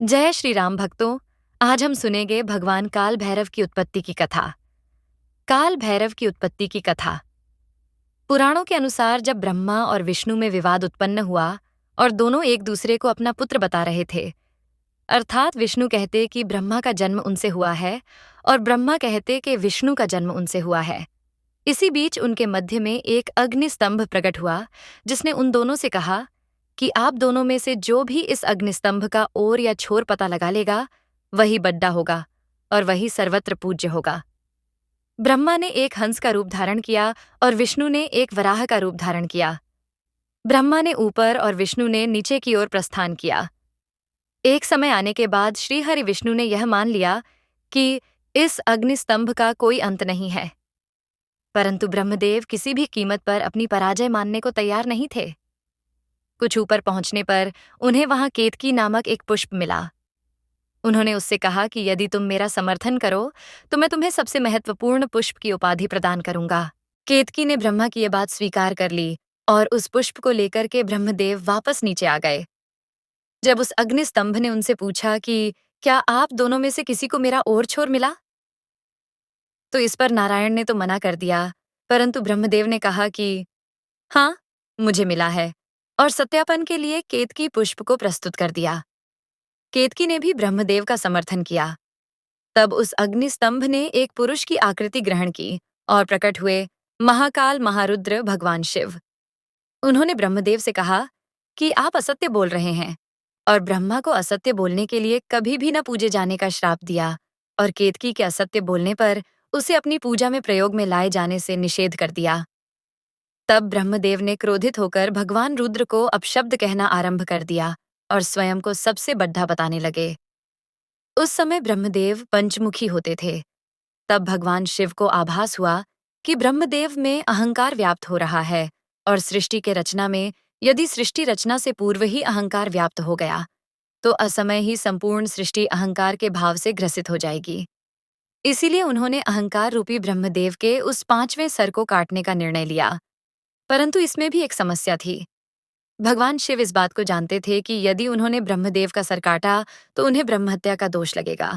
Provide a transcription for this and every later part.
जय श्री राम भक्तों। आज हम सुनेंगे भगवान काल भैरव की उत्पत्ति की कथा। काल भैरव की उत्पत्ति की कथा। पुराणों के अनुसार जब ब्रह्मा और विष्णु में विवाद उत्पन्न हुआ और दोनों एक दूसरे को अपना पुत्र बता रहे थे, अर्थात विष्णु कहते कि ब्रह्मा का जन्म उनसे हुआ है और ब्रह्मा कहते कि विष्णु का जन्म उनसे हुआ है। इसी बीच उनके मध्य में एक अग्निस्तंभ प्रकट हुआ, जिसने उन दोनों से कहा कि आप दोनों में से जो भी इस अग्निस्तंभ का ओर या छोर पता लगा लेगा, वही बड्डा होगा और वही सर्वत्र पूज्य होगा। ब्रह्मा ने एक हंस का रूप धारण किया और विष्णु ने एक वराह का रूप धारण किया। ब्रह्मा ने ऊपर और विष्णु ने नीचे की ओर प्रस्थान किया। एक समय आने के बाद श्रीहरि विष्णु ने यह मान लिया कि इस अग्निस्तंभ का कोई अंत नहीं है, परंतु ब्रह्मदेव किसी भी कीमत पर अपनी पराजय मानने को तैयार नहीं थे। कुछ ऊपर पहुंचने पर उन्हें वहां केतकी नामक एक पुष्प मिला। उन्होंने उससे कहा कि यदि तुम मेरा समर्थन करो तो मैं तुम्हें सबसे महत्वपूर्ण पुष्प की उपाधि प्रदान करूंगा। केतकी ने ब्रह्मा की यह बात स्वीकार कर ली और उस पुष्प को लेकर के ब्रह्मदेव वापस नीचे आ गए। जब उस अग्निस्तंभ ने उनसे पूछा कि क्या आप दोनों में से किसी को मेरा और छोर मिला, तो इस पर नारायण ने तो मना कर दिया, परंतु ब्रह्मदेव ने कहा कि हाँ, मुझे मिला है, और सत्यापन के लिए केतकी पुष्प को प्रस्तुत कर दिया। केतकी ने भी ब्रह्मदेव का समर्थन किया। तब उस अग्निस्तंभ ने एक पुरुष की आकृति ग्रहण की और प्रकट हुए महाकाल महारुद्र भगवान शिव। उन्होंने ब्रह्मदेव से कहा कि आप असत्य बोल रहे हैं, और ब्रह्मा को असत्य बोलने के लिए कभी भी न पूजे जाने का श्राप दिया और केतकी के असत्य बोलने पर उसे अपनी पूजा में प्रयोग में लाए जाने से निषेध कर दिया। तब ब्रह्मदेव ने क्रोधित होकर भगवान रुद्र को अपशब्द कहना आरंभ कर दिया और स्वयं को सबसे बड्ढा बताने लगे। उस समय ब्रह्मदेव पंचमुखी होते थे। तब भगवान शिव को आभास हुआ कि ब्रह्मदेव में अहंकार व्याप्त हो रहा है, और सृष्टि के रचना में यदि सृष्टि रचना से पूर्व ही अहंकार व्याप्त हो गया तो असमय ही संपूर्ण सृष्टि अहंकार के भाव से ग्रसित हो जाएगी। इसीलिए उन्होंने अहंकार रूपी ब्रह्मदेव के उस 5वें सर को काटने का निर्णय लिया। परंतु इसमें भी एक समस्या थी। भगवान शिव इस बात को जानते थे कि यदि उन्होंने ब्रह्मदेव का सर काटा तो उन्हें ब्रह्महत्या का दोष लगेगा,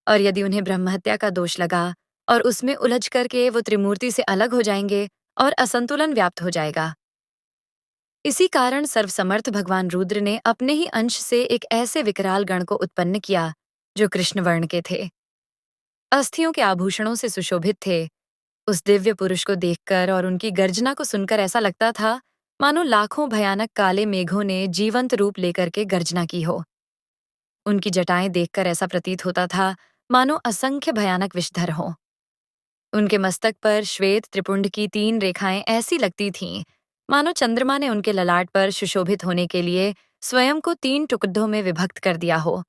और यदि उन्हें ब्रह्महत्या का दोष लगा और उसमें उलझ करके वो त्रिमूर्ति से अलग हो जाएंगे और असंतुलन व्याप्त हो जाएगा। इसी कारण सर्वसमर्थ भगवान रुद्र ने अपने ही अंश से एक ऐसे विकराल गण को उत्पन्न किया जो कृष्ण वर्ण के थे, अस्थियों के आभूषणों से सुशोभित थे। उस दिव्य पुरुष को देखकर और उनकी गर्जना को सुनकर ऐसा लगता था मानो लाखों भयानक काले मेघों ने जीवंत रूप लेकर के गर्जना की हो। उनकी जटाएं देखकर ऐसा प्रतीत होता था मानो असंख्य भयानक विषधर हों। उनके मस्तक पर श्वेत त्रिपुंड की 3 रेखाएं ऐसी लगती थीं मानो चंद्रमा ने उनके ललाट पर सुशोभित होने के लिए स्वयं को 3 टुकड़ों में विभक्त कर दिया हो।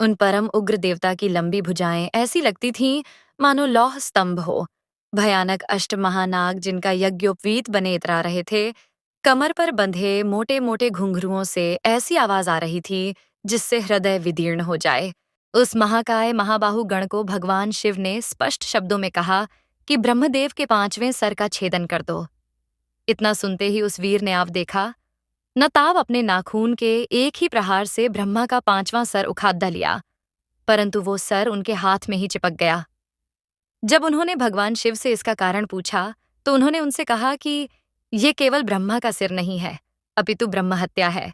उन परम उग्र देवता की लंबी भुजाएं ऐसी लगती थीं मानो लौह स्तंभ हो। भयानक अष्टमहानाग जिनका यज्ञोपवीत बने इतरा रहे थे, कमर पर बंधे मोटे मोटे घुंघरुओं से ऐसी आवाज आ रही थी जिससे हृदय विदीर्ण हो जाए। उस महाकाय महाबाहु गण को भगवान शिव ने स्पष्ट शब्दों में कहा कि ब्रह्मदेव के 5वें सर का छेदन कर दो। इतना सुनते ही उस वीर ने आप देखा, न ताव अपने नाखून के एक ही प्रहार से ब्रह्मा का 5वां सर उखाड़ लिया, परंतु वो सर उनके हाथ में ही चिपक गया। जब उन्होंने भगवान शिव से इसका कारण पूछा तो उन्होंने उनसे कहा कि ये केवल ब्रह्मा का सिर नहीं है, अपितु ब्रह्महत्या है।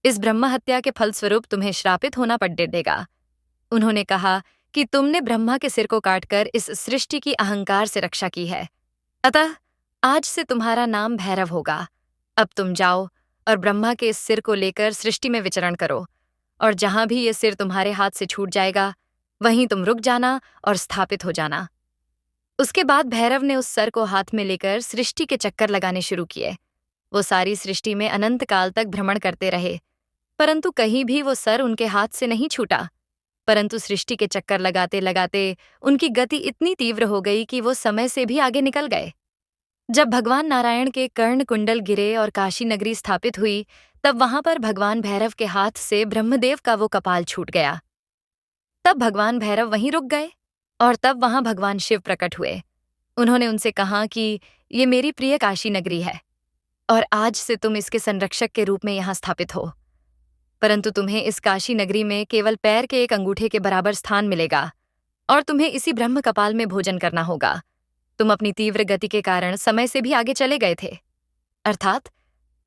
इस ब्रह्महत्या के फलस्वरूप तुम्हें श्रापित होना पड़ेगा। उन्होंने कहा कि तुमने ब्रह्मा के सिर को काटकर इस सृष्टि की अहंकार से रक्षा की है, अतः आज से तुम्हारा नाम भैरव होगा। अब तुम जाओ और ब्रह्मा के इस सिर को लेकर सृष्टि में विचरण करो, और जहां भी ये सिर तुम्हारे हाथ से छूट जाएगा वहीं तुम रुक जाना और स्थापित हो जाना। उसके बाद भैरव ने उस सर को हाथ में लेकर सृष्टि के चक्कर लगाने शुरू किए। वो सारी सृष्टि में अनंत काल तक भ्रमण करते रहे, परंतु कहीं भी वो सर उनके हाथ से नहीं छूटा। परंतु सृष्टि के चक्कर लगाते लगाते उनकी गति इतनी तीव्र हो गई कि वो समय से भी आगे निकल गए। जब भगवान नारायण के कर्ण कुंडल गिरे और काशी नगरी स्थापित हुई, तब वहां पर भगवान भैरव के हाथ से ब्रह्मदेव का वो कपाल छूट गया। तब भगवान भैरव वहीं रुक गए और तब वहां भगवान शिव प्रकट हुए। उन्होंने उनसे कहा कि ये मेरी प्रिय काशी नगरी है और आज से तुम इसके संरक्षक के रूप में यहाँ स्थापित हो। परंतु तुम्हें इस काशी नगरी में केवल पैर के एक अंगूठे के बराबर स्थान मिलेगा और तुम्हें इसी ब्रह्म कपाल में भोजन करना होगा। तुम अपनी तीव्र गति के कारण समय से भी आगे चले गए थे, अर्थात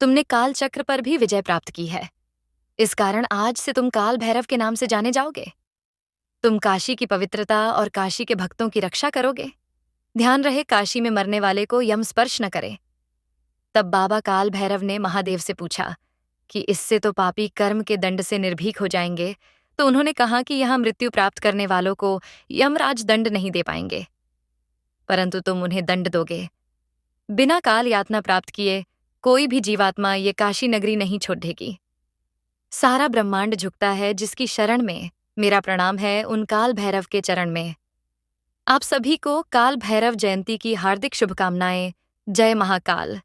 तुमने काल चक्र पर भी विजय प्राप्त की है। इस कारण आज से तुम काल भैरव के नाम से जाने जाओगे। तुम काशी की पवित्रता और काशी के भक्तों की रक्षा करोगे। ध्यान रहे काशी में मरने वाले को यम स्पर्श न करे। तब बाबा काल भैरव ने महादेव से पूछा कि इससे तो पापी कर्म के दंड से निर्भीक हो जाएंगे, तो उन्होंने कहा कि यहां मृत्यु प्राप्त करने वालों को यमराज दंड नहीं दे पाएंगे, परंतु तुम उन्हें दंड दोगे। बिना काल यातना प्राप्त किए कोई भी जीवात्मा ये काशी नगरी नहीं छोड़ेगी। सारा ब्रह्मांड झुकता है जिसकी शरण में मेरा प्रणाम है उन काल भैरव के चरण में। आप सभी को काल भैरव जयंती की हार्दिक शुभकामनाएं। जय महाकाल।